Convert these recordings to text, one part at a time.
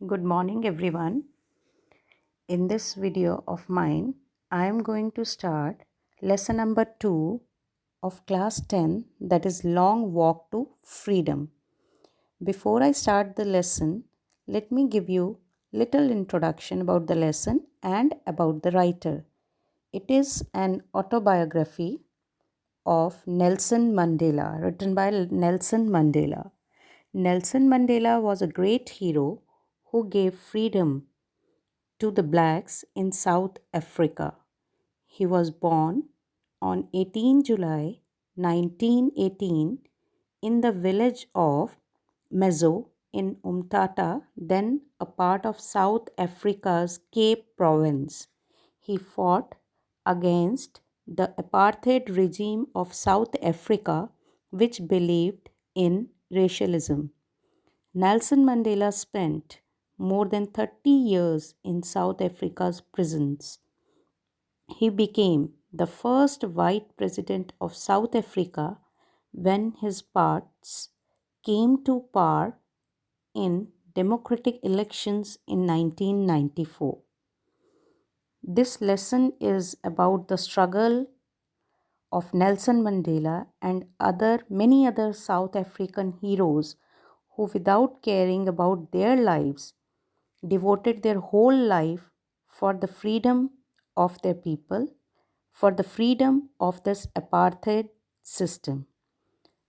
Good morning, everyone. In this video of mine, I am going to start lesson number 2 of class 10, that is Long Walk to Freedom. Before I start the lesson, let me give you little introduction about the lesson and about the writer. It is an autobiography of Nelson Mandela, written by Nelson Mandela. Nelson Mandela was a great hero who gave freedom to the blacks in South Africa. He was born on 18 July 1918 in the village of Mezo in Umtata, then a part of South Africa's Cape Province. He fought against the apartheid regime of South Africa, which believed in racialism. Nelson Mandela spent more than 30 years in South Africa's prisons. He became the first white president of South Africa when his parts came to power in democratic elections in 1994. This lesson is about the struggle of Nelson Mandela and many other South African heroes who, without caring about their lives, devoted their whole life for the freedom of their people, for the freedom of this apartheid system.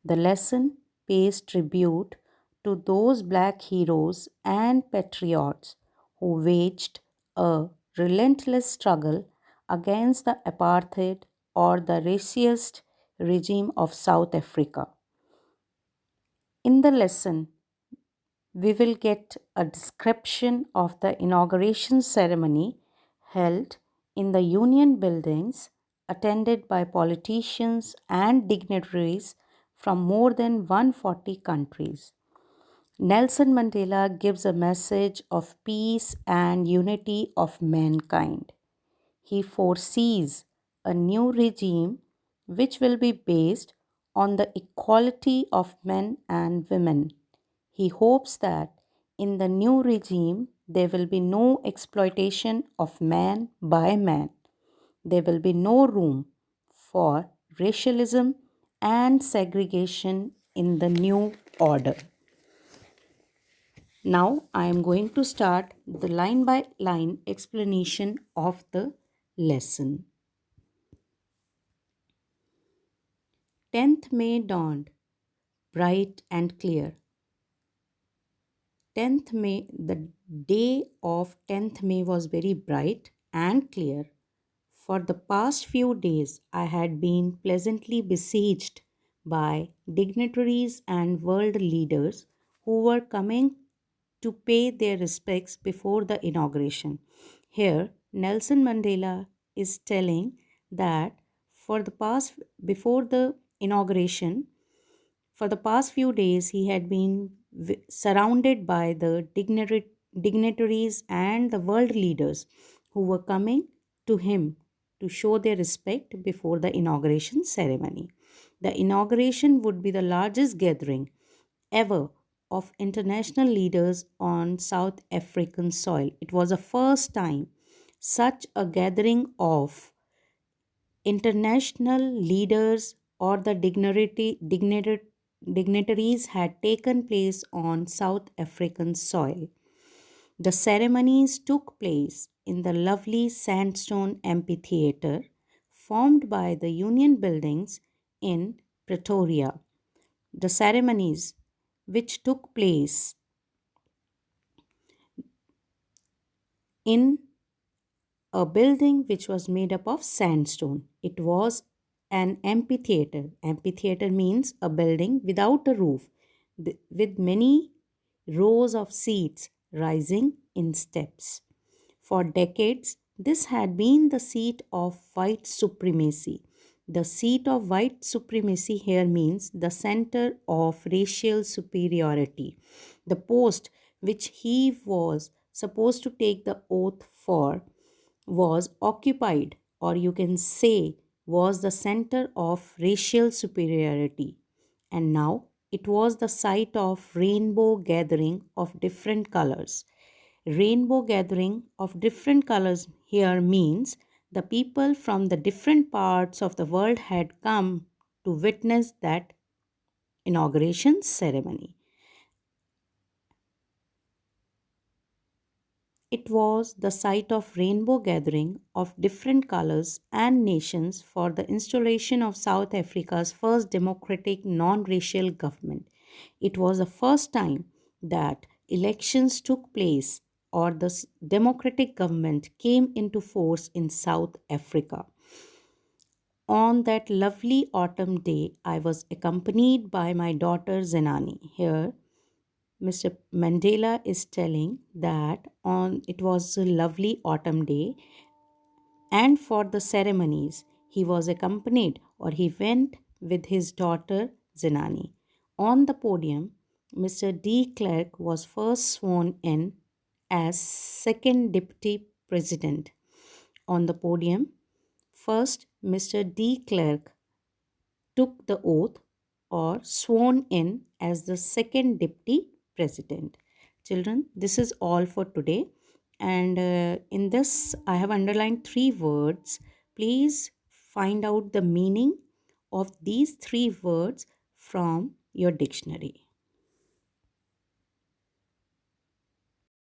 The lesson pays tribute to those black heroes and patriots who waged a relentless struggle against the apartheid or the racist regime of South Africa. In the lesson, we will get a description of the inauguration ceremony held in the Union buildings, attended by politicians and dignitaries from more than 140 countries. Nelson Mandela gives a message of peace and unity of mankind. He foresees a new regime which will be based on the equality of men and women. He hopes that in the new regime there will be no exploitation of man by man. There will be no room for racialism and segregation in the new order. Now I am going to start the line by line explanation of the lesson. 10th May dawned, bright and clear. 10th May, the day of 10th May was very bright and clear. For the past few days, I had been pleasantly besieged by dignitaries and world leaders who were coming to pay their respects before the inauguration. Here, Nelson Mandela is telling that for the past, before the inauguration, for the past few days, he had been surrounded by the dignitaries and the world leaders who were coming to him to show their respect before the inauguration ceremony. The inauguration would be the largest gathering ever of international leaders on South African soil. It was the first time such a gathering of international leaders or the dignitaries had taken place on South African soil. The ceremonies took place in the lovely sandstone amphitheatre formed by the Union buildings in Pretoria. The ceremonies which took place in a building which was made up of sandstone. It was an amphitheater. Amphitheater means a building without a roof with many rows of seats rising in steps. For decades, this had been the seat of white supremacy. The seat of white supremacy here means the center of racial superiority. The post which he was supposed to take the oath for was occupied, or you can say, was the center of racial superiority. And now it was the site of rainbow gathering of different colors. Rainbow gathering of different colors here means the people from the different parts of the world had come to witness that inauguration ceremony. It was the site of rainbow gathering of different colors and nations for the installation of South Africa's first democratic non-racial government. It was the first time that elections took place or the democratic government came into force in South Africa. On that lovely autumn day, I was accompanied by my daughter Zenani. Here, Mr. Mandela is telling that on it was a lovely autumn day, and for the ceremonies he was accompanied or he went with his daughter Zenani. On the podium, Mr. De Klerk was first sworn in as second deputy president. On the podium, first Mr. De Klerk took the oath or sworn in as the second deputy president. Children, this is all for today. And in this, I have underlined three words. Please find out the meaning of these three words from your dictionary.